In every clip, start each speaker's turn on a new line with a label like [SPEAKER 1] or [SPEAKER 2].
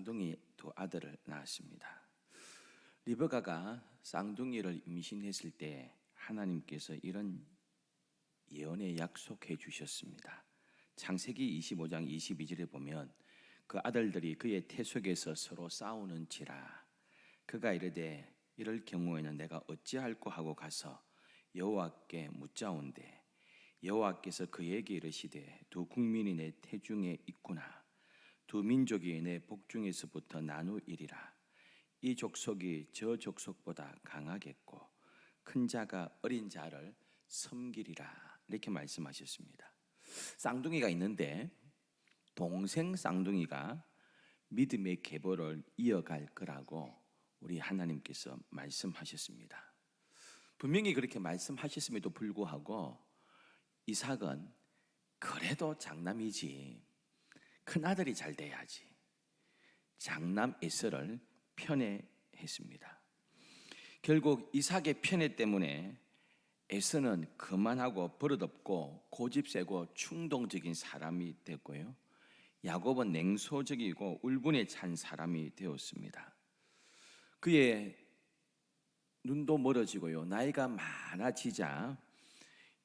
[SPEAKER 1] 쌍둥이 두 아들을 낳았습니다. 리브가가 쌍둥이를 임신했을 때 하나님께서 이런 예언에 약속해 주셨습니다. 창세기 25장 22절에 보면 그 아들들이 그의 태 속에서 서로 싸우는지라 그가 이르되 이럴 경우에는 내가 어찌할꼬 하고 가서 여호와께 묻자온대 여호와께서 그에게 이르시되 두 국민이 내 태중에 있구나 두 민족이 내 복중에서부터 나누이리라 이 족속이 저 족속보다 강하겠고 큰 자가 어린 자를 섬기리라 이렇게 말씀하셨습니다. 쌍둥이가 있는데 동생 쌍둥이가 믿음의 계보를 이어갈 거라고 우리 하나님께서 말씀하셨습니다. 분명히 그렇게 말씀하셨음에도 불구하고 이삭은 그래도 장남이지 큰아들이 잘 돼야지 장남 에서를 편애했습니다. 결국 이삭의 편애 때문에 에서는 거만하고 버릇없고 고집세고 충동적인 사람이 됐고요, 야곱은 냉소적이고 울분에 찬 사람이 되었습니다. 그의 눈도 멀어지고요, 나이가 많아지자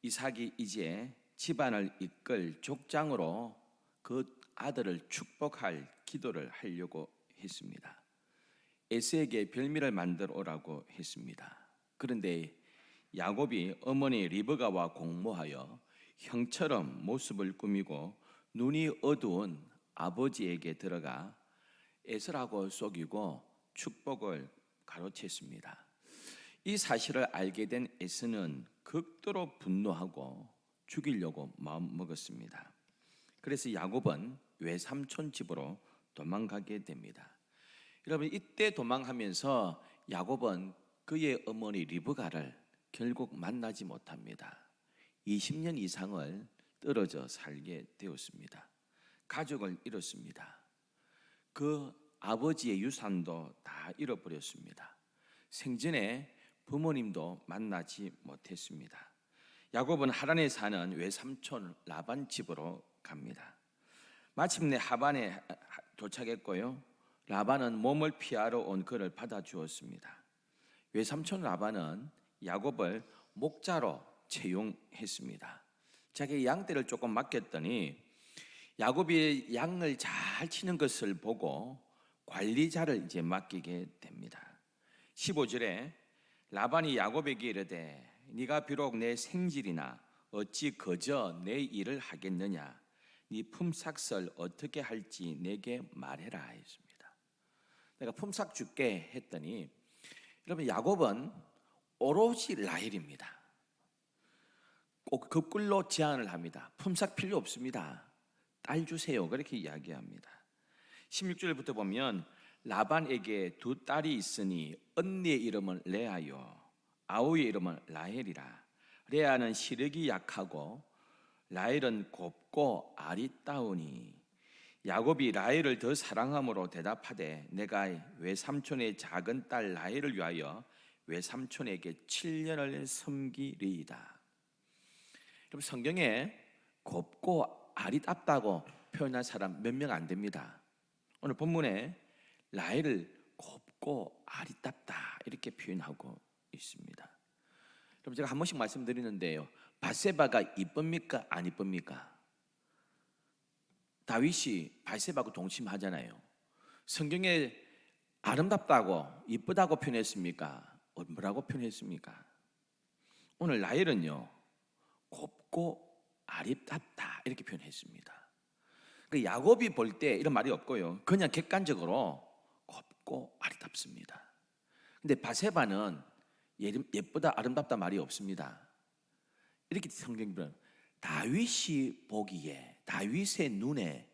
[SPEAKER 1] 이삭이 이제 집안을 이끌 족장으로 그 아들을 축복할 기도를 하려고 했습니다. 에서에게 별미를 만들어 오라고 했습니다. 그런데 야곱이 어머니 리브가와 공모하여 형처럼 모습을 꾸미고 눈이 어두운 아버지에게 들어가 에서라고 속이고 축복을 가로챘습니다. 이 사실을 알게 된 에서는 극도로 분노하고 죽이려고 마음먹었습니다. 그래서 야곱은 외삼촌 집으로 도망가게 됩니다. 여러분, 이때 도망하면서 야곱은 그의 어머니 리브가를 결국 만나지 못합니다. 20년 이상을 떨어져 살게 되었습니다. 가족을 잃었습니다. 그 아버지의 유산도 다 잃어버렸습니다. 생전에 부모님도 만나지 못했습니다. 야곱은 하란에 사는 외삼촌 라반 집으로 갑니다. 마침내 하란에 도착했고요, 라반은 몸을 피하러 온 그를 받아주었습니다. 외삼촌 라반은 야곱을 목자로 채용했습니다. 자기 양떼를 조금 맡겼더니 야곱이 양을 잘 치는 것을 보고 관리자를 이제 맡기게 됩니다. 15절에 라반이 야곱에게 이르되 네가 비록 내 생질이나 어찌 거저 내 일을 하겠느냐 네 품삯을 어떻게 할지 내게 말해라 했습니다. 내가 품삯 줄게 했더니 여러분, 야곱은 오롯이 라헬입니다. 꼭 거꾸로 제안을 합니다. 품삯 필요 없습니다. 딸 주세요. 그렇게 이야기합니다. 16절부터 보면 라반에게 두 딸이 있으니 언니의 이름은 레아요 아우의 이름은 라헬이라. 레아는 시력이 약하고 라헬은 곱고 아리따우니 야곱이 라헬을 더 사랑함으로 대답하되 내가 외삼촌의 작은 딸 라헬을 위하여 외삼촌에게 7년을 섬기리이다. 여러분, 성경에 곱고 아리따다고 표현한 사람 몇 명 안 됩니다. 오늘 본문에 라헬을 곱고 아리따다 이렇게 표현하고 있습니다. 여러분, 제가 한 번씩 말씀드리는데요, 밧세바가 이쁩니까 안 이쁩니까? 다윗이 밧세바하고 동침하잖아요. 성경에 아름답다고 이쁘다고 표현했습니까? 뭐라고 표현했습니까? 오늘 라헬은요 곱고 아리따다 이렇게 표현했습니다. 그 야곱이 볼 때 이런 말이 없고요, 그냥 객관적으로 곱고 아리따습니다. 근데 밧세바는 예쁘다 아름답다 말이 없습니다. 이렇게 성경이 보면 다윗이 보기에 다윗의 눈에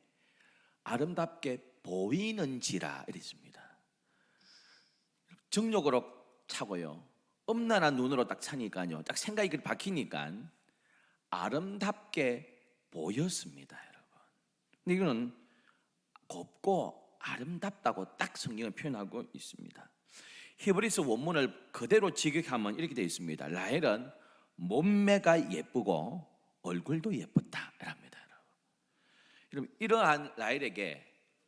[SPEAKER 1] 아름답게 보이는지라 이랬습니다. 정욕으로 차고요, 음란한 눈으로 딱 차니까요, 딱 생각이 박히니까 아름답게 보였습니다, 여러분. 근데 이거는 곱고 아름답다고 딱 성경을 표현하고 있습니다. 히브리서 원문을 그대로 직역하면 이렇게 되어 있습니다. 라헬은 몸매가 예쁘고 얼굴도 예쁘다 이랍니다. 여러분, 이러한 라헬에게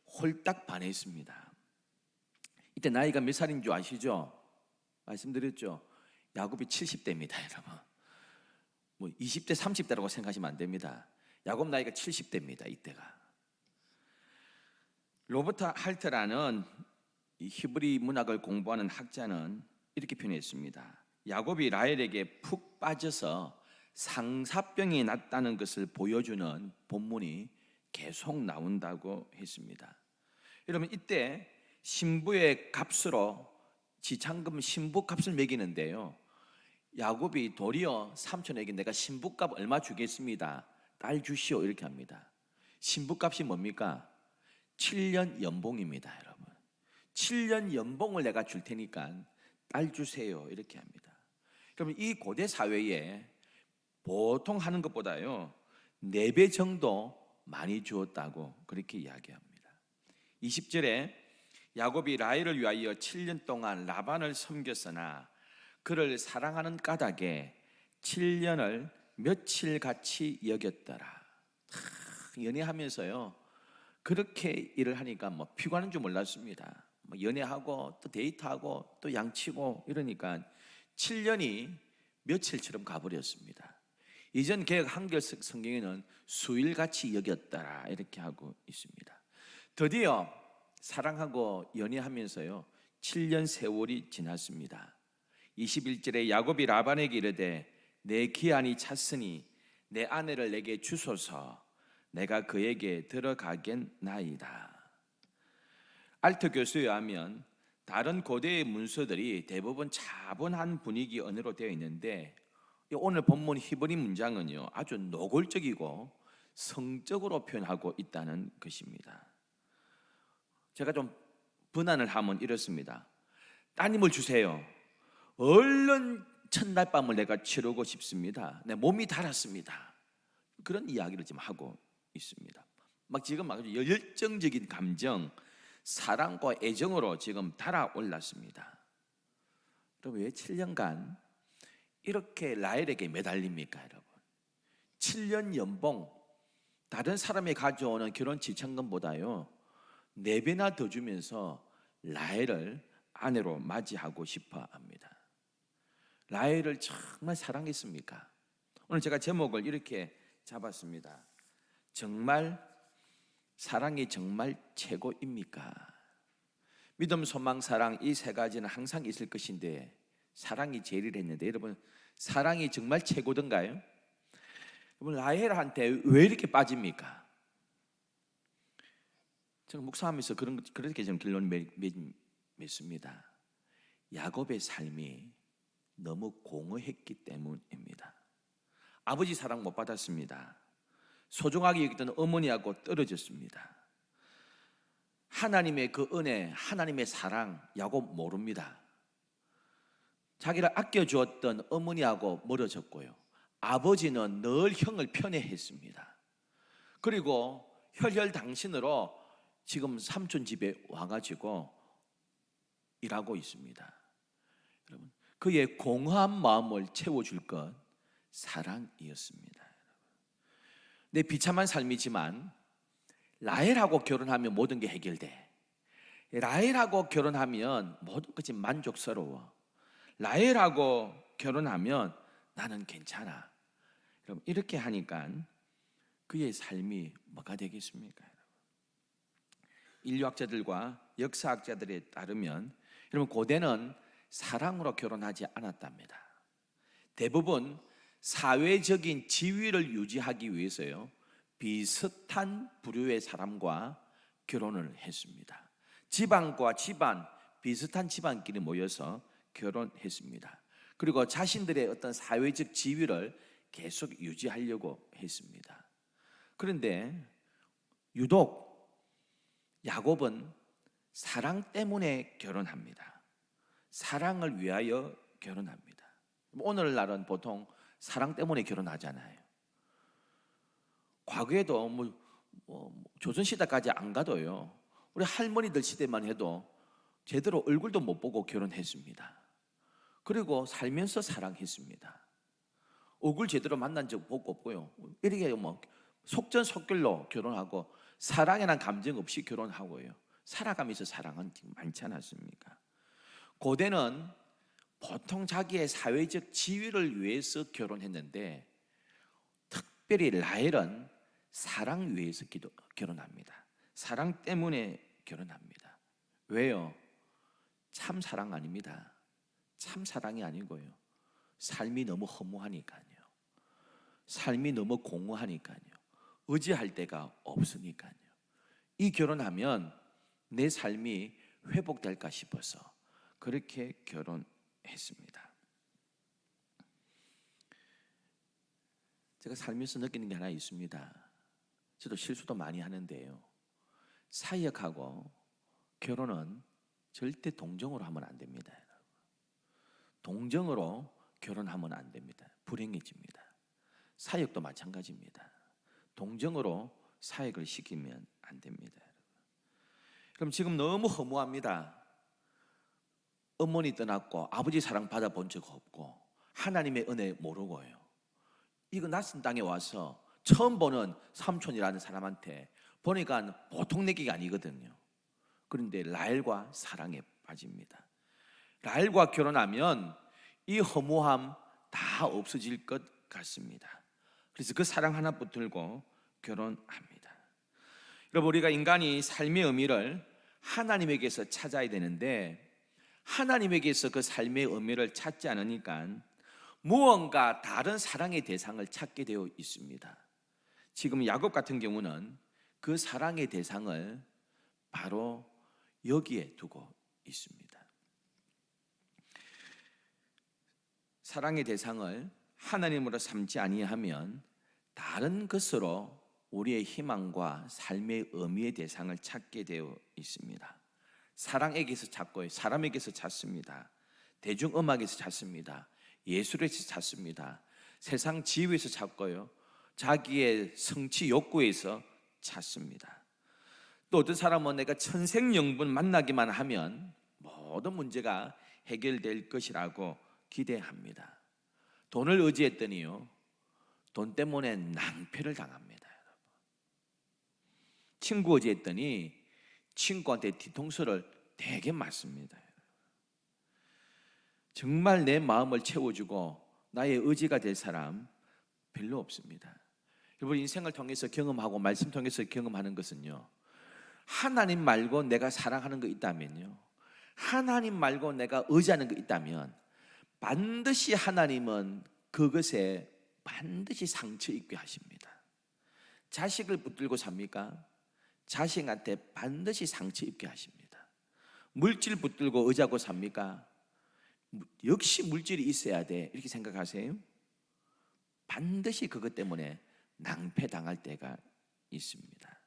[SPEAKER 1] 홀딱 반했습니다. 이때 나이가 몇 살인 줄 아시죠? 말씀드렸죠. 야곱이 70대입니다, 여러분. 뭐 20대, 30대라고 생각하시면 안 됩니다. 야곱 나이가 70대입니다, 이때가. 로버트 할트라는 이 히브리 문학을 공부하는 학자는 이렇게 표현했습니다. 야곱이 라헬에게 푹 빠져서 상사병이 났다는 것을 보여주는 본문이 계속 나온다고 했습니다. 여러분, 이때 신부의 값으로 지창금 신부값을 매기는데요, 야곱이 도리어 삼촌에게 내가 신부값 얼마 주겠습니다, 딸 주시오, 이렇게 합니다. 신부값이 뭡니까? 7년 연봉입니다, 여러분. 7년 연봉을 내가 줄 테니까 딸 주세요, 이렇게 합니다. 그러면 이 고대 사회에 보통 하는 것보다요 4배 정도 많이 주었다고 그렇게 이야기합니다. 20절에 야곱이 라헬을 위하여 7년 동안 라반을 섬겼으나 그를 사랑하는 까닭에 7년을 며칠같이 여겼더라. 연애하면서요 그렇게 일을 하니까 뭐 피곤한 줄 몰랐습니다. 뭐 연애하고 또 데이트하고 또 양치고 이러니까 7년이 며칠처럼 가버렸습니다. 이전 개역 한글 성경에는 수일같이 여겼더라 이렇게 하고 있습니다. 드디어 사랑하고 연애하면서요 7년 세월이 지났습니다. 21절에 야곱이 라반에게 이르되 내 기한이 찼으니 내 아내를 내게 주소서, 내가 그에게 들어가겠나이다. 알트 교수에 의하면 다른 고대의 문서들이 대부분 차분한 분위기 언어로 되어 있는데 오늘 본문 히브리 문장은요 아주 노골적이고 성적으로 표현하고 있다는 것입니다. 제가 좀 분한을 하면 이렇습니다. 따님을 주세요. 얼른 첫날 밤을 내가 치르고 싶습니다. 내 몸이 달았습니다. 그런 이야기를 지금 하고 있습니다. 지금 열정적인 감정, 사랑과 애정으로 지금 달아올랐습니다. 여러분, 왜 7년간 이렇게 라헬에게 매달립니까, 여러분? 7년 연봉, 다른 사람이 가져오는 결혼 지참금보다요 4배나 더 주면서 라헬을 아내로 맞이하고 싶어 합니다. 라헬을 정말 사랑했습니까? 오늘 제가 제목을 이렇게 잡았습니다. 정말 사랑이 정말 최고입니까? 믿음, 소망, 사랑 이 3가지는 항상 있을 것인데 사랑이 제일을 했는데 여러분 사랑이 정말 최고던가요? 여러분 라헬한테 왜 이렇게 빠집니까? 저는 묵상하면서 그렇게 좀 결론 맺습니다. 야곱의 삶이 너무 공허했기 때문입니다. 아버지 사랑 못 받았습니다. 소중하게 여기던 어머니하고 떨어졌습니다. 하나님의 그 은혜, 하나님의 사랑 야곱 모릅니다. 자기를 아껴주었던 어머니하고 멀어졌고요, 아버지는 늘 형을 편애했습니다. 그리고 혈혈당신으로 지금 삼촌 집에 와가지고 일하고 있습니다. 여러분, 그의 공허한 마음을 채워줄 것 사랑이었습니다. 내 비참한 삶이지만 라헬하고 결혼하면 모든 게 해결돼. 라헬하고 결혼하면 모든 것이 만족스러워. 라헬하고 결혼하면 나는 괜찮아. 여러분, 이렇게 하니까 그의 삶이 뭐가 되겠습니까? 인류학자들과 역사학자들에 따르면 여러분 고대는 사랑으로 결혼하지 않았답니다. 대부분 사회적인 지위를 유지하기 위해서요 비슷한 부류의 사람과 결혼을 했습니다. 집안과 집안, 비슷한 집안끼리 모여서 결혼했습니다. 그리고 자신들의 어떤 사회적 지위를 계속 유지하려고 했습니다. 그런데 유독 야곱은 사랑 때문에 결혼합니다. 사랑을 위하여 결혼합니다. 오늘날은 보통 사랑 때문에 결혼하잖아요. 과거에도 조선시대까지 안 가도요 우리 할머니들 시대만 해도 제대로 얼굴도 못 보고 결혼했습니다. 그리고 살면서 사랑했습니다. 얼굴 제대로 만난 적 없고요, 이렇게 속전속결로 결혼하고 사랑이란 감정 없이 결혼하고요, 살아가면서 사랑은 많지 않았습니까? 고대는 보통 자기의 사회적 지위를 위해서 결혼했는데 특별히 라헬은 사랑 위해서 결혼합니다. 사랑 때문에 결혼합니다. 왜요? 참 사랑 아닙니다. 참 사랑이 아니고요. 삶이 너무 허무하니까요. 삶이 너무 공허하니까요. 의지할 데가 없으니까요. 이 결혼하면 내 삶이 회복될까 싶어서 그렇게 결혼했습니다. 제가 살면서 느끼는 게 하나 있습니다. 저도 실수도 많이 하는데요. 사역하고 결혼은 절대 동정으로 하면 안 됩니다. 동정으로 결혼하면 안 됩니다. 불행해집니다. 사역도 마찬가지입니다. 동정으로 사역을 시키면 안 됩니다. 그럼 지금 너무 허무합니다. 어머니 떠났고 아버지 사랑 받아본 적 없고 하나님의 은혜 모르고요. 이거 낯선 땅에 와서 처음 보는 삼촌이라는 사람한테 보니까 보통 내기가 아니거든요. 그런데 라헬과 사랑에 빠집니다. 라헬과 결혼하면 이 허무함 다 없어질 것 같습니다. 그래서 그 사랑 하나 붙들고 결혼합니다. 여러분, 우리가 인간이 삶의 의미를 하나님에게서 찾아야 되는데 하나님에게서 그 삶의 의미를 찾지 않으니까 무언가 다른 사랑의 대상을 찾게 되어 있습니다. 지금 야곱 같은 경우는 그 사랑의 대상을 바로 여기에 두고 있습니다. 사랑의 대상을 하나님으로 삼지 아니하면 다른 것으로 우리의 희망과 삶의 의미의 대상을 찾게 되어 있습니다. 사랑에게서 찾고요. 사람에게서 찾습니다. 대중음악에서 찾습니다. 예술에서 찾습니다. 세상 지위에서 찾고요. 자기의 성취 욕구에서 찾습니다. 또 어떤 사람은 내가 천생연분 만나기만 하면 모든 문제가 해결될 것이라고 기대합니다. 돈을 의지했더니요, 돈 때문에 낭패를 당합니다. 여러분. 친구 의지했더니 친구한테 뒤통수를 되게 맞습니다. 정말 내 마음을 채워주고 나의 의지가 될 사람 별로 없습니다. 여러분, 인생을 통해서 경험하고 말씀 통해서 경험하는 것은요, 하나님 말고 내가 사랑하는 거 있다면요, 하나님 말고 내가 의지하는 거 있다면 반드시 하나님은 그것에 반드시 상처 입게 하십니다. 자식을 붙들고 삽니까? 자식한테 반드시 상처 입게 하십니다. 물질 붙들고 의지하고 삽니까? 역시 물질이 있어야 돼 이렇게 생각하세요? 반드시 그것 때문에 낭패당할 때가 있습니다.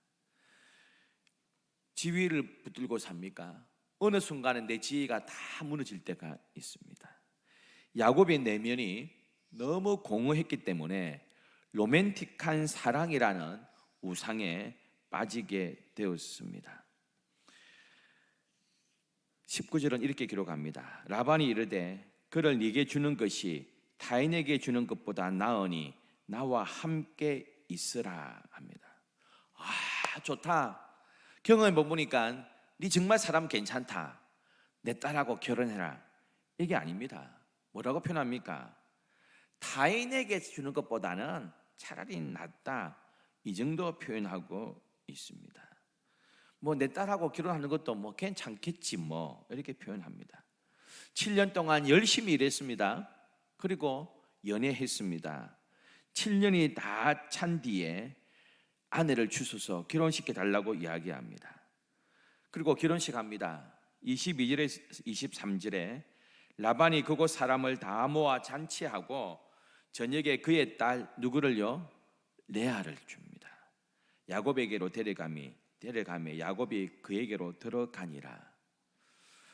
[SPEAKER 1] 지위를 붙들고 삽니까? 어느 순간에 내 지위가 다 무너질 때가 있습니다. 야곱의 내면이 너무 공허했기 때문에 로맨틱한 사랑이라는 우상에 빠지게 되었습니다. 19절은 이렇게 기록합니다. 라반이 이르되 그를 네게 주는 것이 타인에게 주는 것보다 나으니 나와 함께 있으라 합니다. 아, 좋다. 경험해 보니까 네 정말 사람 괜찮다. 내 딸하고 결혼해라. 이게 아닙니다. 뭐라고 표현합니까? 타인에게 주는 것보다는 차라리 낫다. 이 정도 표현하고 있습니다. 뭐 내 딸하고 결혼하는 것도 뭐 괜찮겠지 뭐 이렇게 표현합니다. 7년 동안 열심히 일했습니다. 그리고 연애했습니다. 7년이 다 찬 뒤에 아내를 주셔서 결혼시켜 달라고 이야기합니다. 그리고 결혼식 합니다. 22절에 23절에 라반이 그곳 사람을 다 모아 잔치하고 저녁에 그의 딸 누구를요? 레아를 줍니다. 야곱에게로 데려가매 야곱이 그에게로 들어가니라.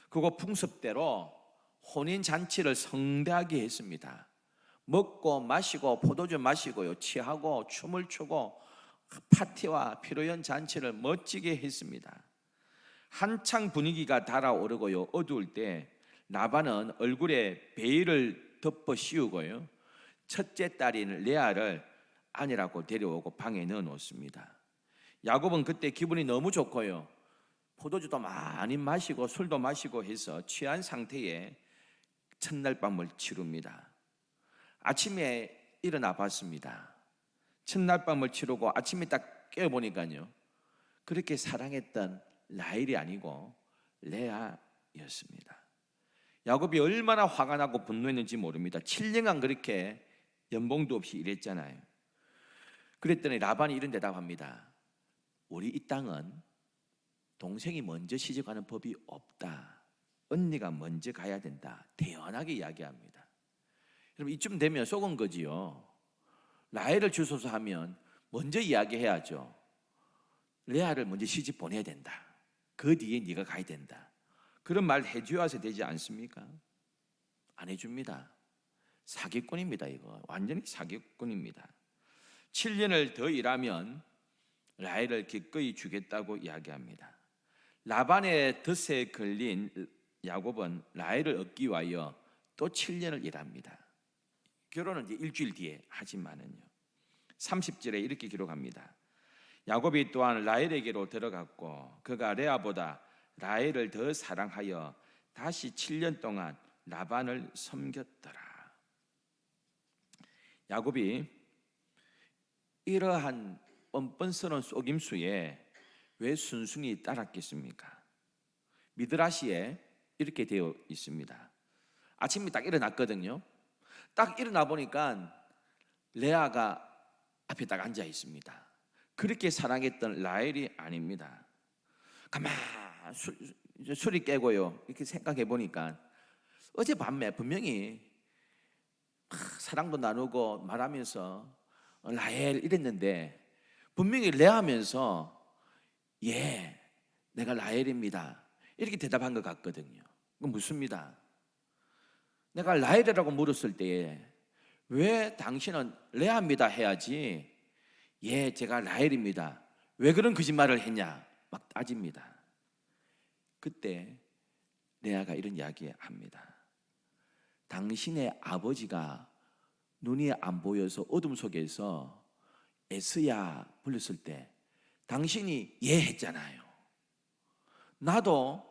[SPEAKER 1] 그거 풍습대로 혼인 잔치를 성대하게 했습니다. 먹고 마시고 포도주 마시고요, 취하고 춤을 추고 파티와 피로연 잔치를 멋지게 했습니다. 한창 분위기가 달아오르고요, 어두울 때 라반은 얼굴에 베일을 덮어 씌우고요, 첫째 딸인 레아를 아내라고 데려오고 방에 넣어 놓습니다. 야곱은 그때 기분이 너무 좋고요, 포도주도 많이 마시고 술도 마시고 해서 취한 상태에 첫날 밤을 치릅니다. 아침에 일어나 봤습니다. 첫날 밤을 치르고 아침에 딱 깨어보니까요, 그렇게 사랑했던 라헬이 아니고 레아였습니다. 야곱이 얼마나 화가 나고 분노했는지 모릅니다. 7년간 그렇게 연봉도 없이 일했잖아요. 그랬더니 라반이 이런 대답합니다. 우리 이 땅은 동생이 먼저 시집가는 법이 없다. 언니가 먼저 가야 된다. 태연하게 이야기합니다. 여러분, 이쯤 되면 속은 거지요. 라헬을 주소서 하면 먼저 이야기해야죠. 레아를 먼저 시집 보내야 된다. 그 뒤에 네가 가야 된다. 그런 말 해줘야서 되지 않습니까? 안 해줍니다. 사기꾼입니다. 이거 완전히 사기꾼입니다. 7년을 더 일하면 라헬을 기꺼이 주겠다고 이야기합니다. 라반의 덫에 걸린 야곱은 라헬을 얻기 위하여 또 7년을 일합니다. 결혼은 이제 일주일 뒤에 하지만은요, 30절에 이렇게 기록합니다. 야곱이 또한 라헬에게로 들어갔고 그가 레아보다 라헬을 더 사랑하여 다시 7년 동안 라반을 섬겼더라. 야곱이 이러한 뻔뻔스러운 속임수에 왜 순순히 따랐겠습니까? 미드라시에 이렇게 되어 있습니다. 아침에 딱 일어났거든요. 딱 일어나 보니까 레아가 앞에 딱 앉아 있습니다. 그렇게 사랑했던 라헬이 아닙니다. 가만 술이 깨고요, 이렇게 생각해 보니까 어젯밤에 분명히 사랑도 나누고 말하면서 라헬 이랬는데 분명히 레아면서 예, 내가 라헬입니다 이렇게 대답한 것 같거든요. 그건 묻습니다. 내가 라헬이라고 물었을 때에 왜 당신은 레아입니다 해야지 예, 제가 라헬입니다, 왜 그런 거짓말을 했냐 막 따집니다. 그때 레아가 이런 이야기합니다. 당신의 아버지가 눈이 안 보여서 어둠 속에서 에스야 불렀을 때 당신이 예 했잖아요. 나도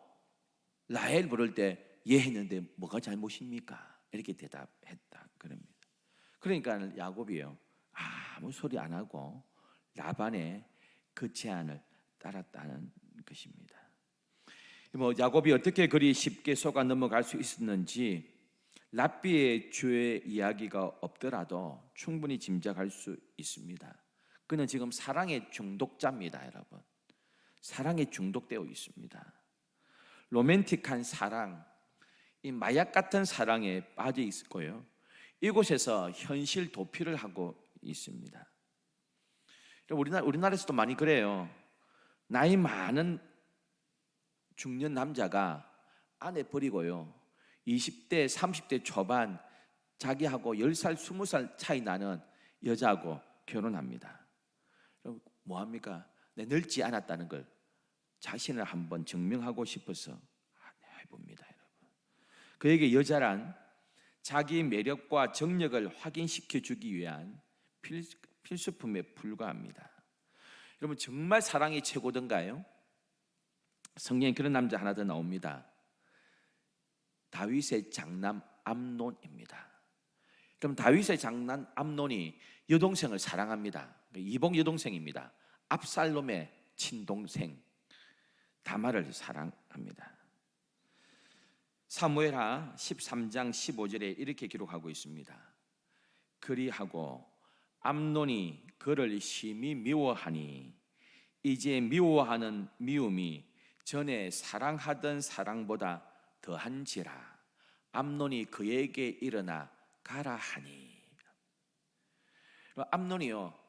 [SPEAKER 1] 라헬 부를 때 예 했는데 뭐가 잘못입니까? 이렇게 대답했다 그럽니다. 그러니까 야곱이요, 아무 소리 안 하고 라반의 그 제안을 따랐다는 것입니다. 뭐 야곱이 어떻게 그리 쉽게 속아 넘어갈 수 있었는지 랍비의 주의 이야기가 없더라도 충분히 짐작할 수 있습니다. 그는 지금 사랑의 중독자입니다. 여러분, 사랑에 중독되어 있습니다. 로맨틱한 사랑, 이 마약 같은 사랑에 빠져 있고요, 이곳에서 현실 도피를 하고 있습니다. 우리나라에서도 많이 그래요. 나이 많은 중년 남자가 아내 버리고요, 20대 30대 초반 자기하고 10살 20살 차이 나는 여자하고 결혼합니다. 뭐합니까? 내 늙지 않았다는 걸 자신을 한번 증명하고 싶어서 해봅니다. 여러분, 그에게 여자란 자기 매력과 정력을 확인시켜 주기 위한 필수품에 불과합니다. 여러분, 정말 사랑이 최고던가요? 성경에 그런 남자 하나 더 나옵니다. 다윗의 장남 암논입니다. 그럼 다윗의 장남 암논이 여동생을 사랑합니다. 이복 여동생입니다. 압살롬의 친동생 다말을 사랑합니다. 사무엘하 13장 15절에 이렇게 기록하고 있습니다. 그리하고 암논이 그를 심히 미워하니 이제 미워하는 미움이 전에 사랑하던 사랑보다 더한지라 암논이 그에게 일어나 가라 하니. 암논이요,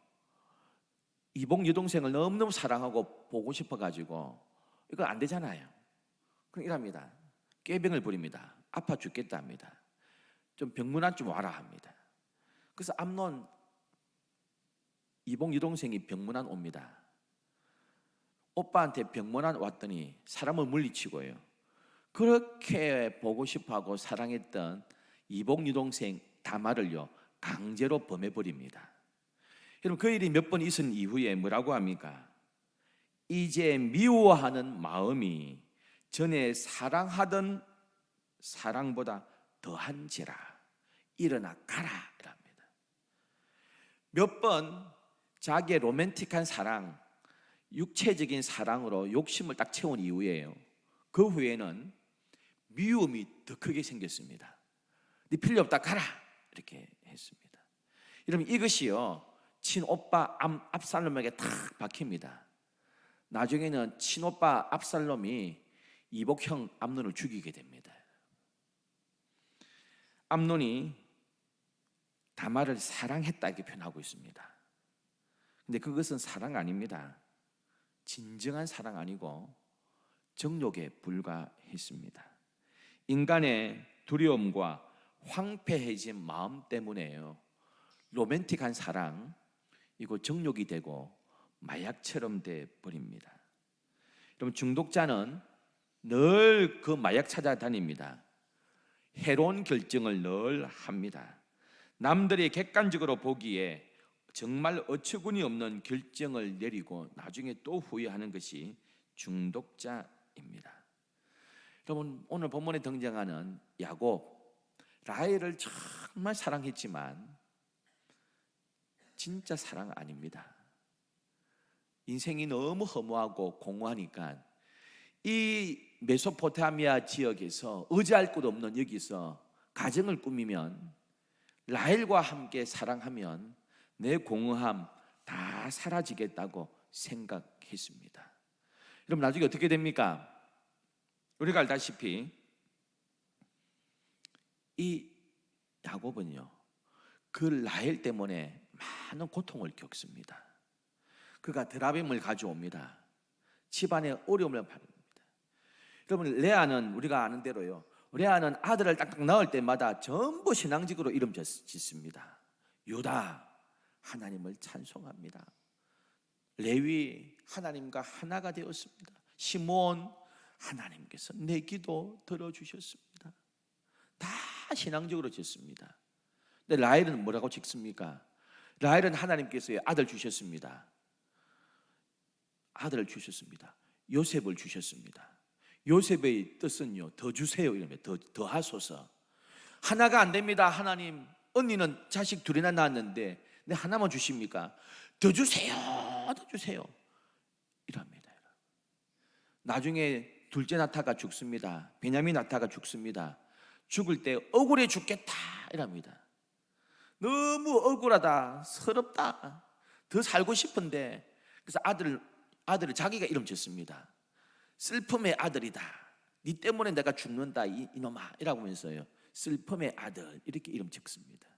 [SPEAKER 1] 이복 여동생을 너무너무 사랑하고 보고 싶어가지고 이거 안 되잖아요. 그럼 이랍니다. 꾀병을 부립니다. 아파 죽겠다 합니다. 좀 병문안 좀 와라 합니다. 그래서 암논 이복 여동생이 병문안 옵니다. 오빠한테 병문안 왔더니 사람을 물리치고요, 그렇게 보고 싶어하고 사랑했던 이복 여동생 다말을요 강제로 범해버립니다. 여러분, 그 일이 몇 번 있은 이후에 뭐라고 합니까? 이제 미워하는 마음이 전에 사랑하던 사랑보다 더한지라 일어나 가라 이랍니다. 몇 번 자기의 로맨틱한 사랑, 육체적인 사랑으로 욕심을 딱 채운 이후에요, 그 후에는 미움이 더 크게 생겼습니다. 네 필요 없다 가라 이렇게 했습니다. 여러분, 이것이요 친오빠 압살롬에게 탁 박힙니다. 나중에는 친오빠 압살롬이 이복형 암논을 죽이게 됩니다. 암논이 다말을 사랑했다 이렇게 표현하고 있습니다. 근데 그것은 사랑 아닙니다. 진정한 사랑 아니고 정욕에 불과했습니다. 인간의 두려움과 황폐해진 마음 때문에요, 로맨틱한 사랑 이거 정욕이 되고 마약처럼 돼 버립니다. 여러분, 중독자는 늘 그 마약 찾아다닙니다. 해로운 결정을 늘 합니다. 남들이 객관적으로 보기에 정말 어처구니 없는 결정을 내리고 나중에 또 후회하는 것이 중독자입니다. 여러분, 오늘 본문에 등장하는 야곱, 라헬을 정말 사랑했지만 진짜 사랑 아닙니다. 인생이 너무 허무하고 공허하니까 이 메소포타미아 지역에서 의지할 곳 없는 여기서 가정을 꾸미면, 라헬과 함께 사랑하면 내 공허함 다 사라지겠다고 생각했습니다. 여러분, 나중에 어떻게 됩니까? 우리가 알다시피 이 야곱은요 그 라헬 때문에 많은 고통을 겪습니다. 그가 드라빔을 가져옵니다. 집안에 어려움을 받습니다. 여러분, 레아는 우리가 아는 대로요, 레아는 아들을 딱딱 낳을 때마다 전부 신앙적으로 이름 짓습니다. 유다, 하나님을 찬송합니다. 레위, 하나님과 하나가 되었습니다. 시므온, 하나님께서 내 기도 들어주셨습니다. 다 신앙적으로 짓습니다. 근데 라헬은 뭐라고 짓습니까? 라헬은 하나님께서 아들 주셨습니다. 아들을 주셨습니다. 요셉을 주셨습니다. 요셉의 뜻은요, 더 주세요 이러면 더 하소서. 하나가 안 됩니다. 하나님, 언니는 자식 둘이나 낳았는데 내 하나만 주십니까? 더 주세요, 더 주세요 이랍니다. 나중에 둘째 나타가 죽습니다. 베냐민 나타가 죽습니다. 죽을 때 억울해 죽겠다 이랍니다. 너무 억울하다, 서럽다, 더 살고 싶은데, 그래서 아들을 자기가 이름 짓습니다. 슬픔의 아들이다, 네 때문에 내가 죽는다 이놈아 이라고 하면서요, 슬픔의 아들 이렇게 이름 짓습니다.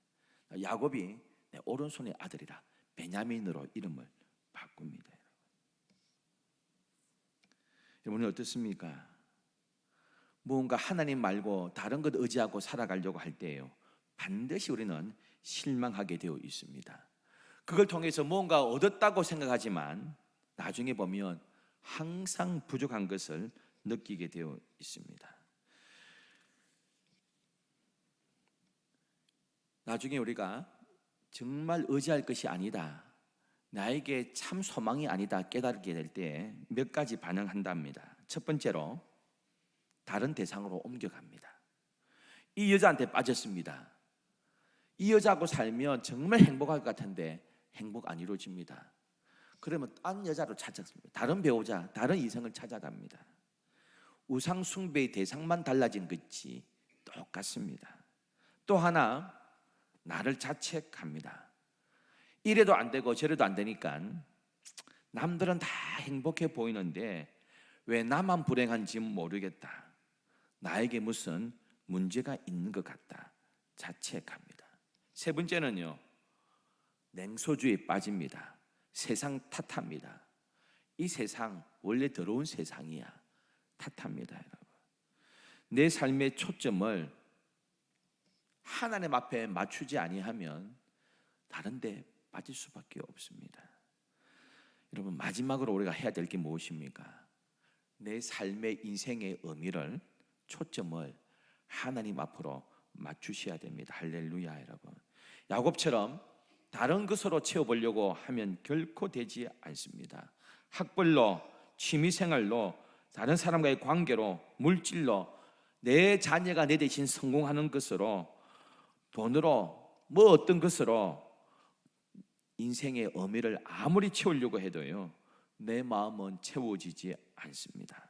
[SPEAKER 1] 야곱이 내 오른손의 아들이라 베냐민으로 이름을 바꿉니다. 여러분은 어떻습니까? 무언가 하나님 말고 다른 것 의지하고 살아가려고 할 때예요, 반드시 우리는 실망하게 되어 있습니다. 그걸 통해서 무언가 얻었다고 생각하지만 나중에 보면 항상 부족한 것을 느끼게 되어 있습니다. 나중에 우리가 정말 의지할 것이 아니다, 나에게 참 소망이 아니다 깨닫게 될 때 몇 가지 반응한답니다. 첫 번째로 다른 대상으로 옮겨갑니다. 이 여자한테 빠졌습니다. 이 여자하고 살면 정말 행복할 것 같은데 행복 안 이루어집니다. 그러면 딴 여자로 찾았습니다. 다른 배우자, 다른 이성을 찾아갑니다. 우상 숭배의 대상만 달라진 것이 똑같습니다. 또 하나, 나를 자책합니다. 이래도 안 되고 저래도 안 되니까 남들은 다 행복해 보이는데 왜 나만 불행한지 모르겠다, 나에게 무슨 문제가 있는 것 같다, 자책합니다. 세 번째는요, 냉소주의에 빠집니다. 세상 탓합니다. 이 세상 원래 더러운 세상이야, 탓합니다. 여러분, 내 삶의 초점을 하나님 앞에 맞추지 아니하면 다른 데 빠질 수밖에 없습니다. 여러분, 마지막으로 우리가 해야 될 게 무엇입니까? 내 삶의 인생의 의미를, 초점을 하나님 앞으로 맞추셔야 됩니다. 할렐루야. 여러분, 야곱처럼 다른 것으로 채워보려고 하면 결코 되지 않습니다. 학벌로, 취미생활로, 다른 사람과의 관계로, 물질로 내 자녀가 내 대신 성공하는 것으로, 돈으로, 뭐 어떤 것으로 인생의 의미를 아무리 채우려고 해도요, 내 마음은 채워지지 않습니다.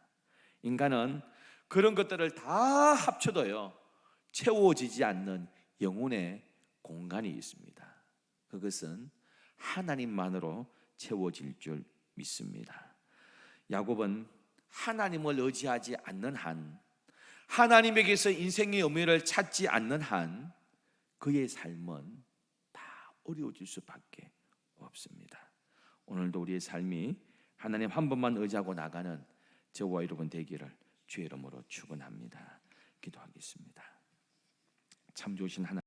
[SPEAKER 1] 인간은 그런 것들을 다 합쳐도요, 채워지지 않는 영혼의 공간이 있습니다. 그것은 하나님만으로 채워질 줄 믿습니다. 야곱은 하나님을 의지하지 않는 한, 하나님에게서 인생의 의미를 찾지 않는 한, 그의 삶은 다 어려워질 수밖에 없습니다. 오늘도 우리의 삶이 하나님 한 분만 의지하고 나가는 저와 여러분 되기를 주의 이름으로 축원합니다. 기도하겠습니다. 참 좋으신 하나님,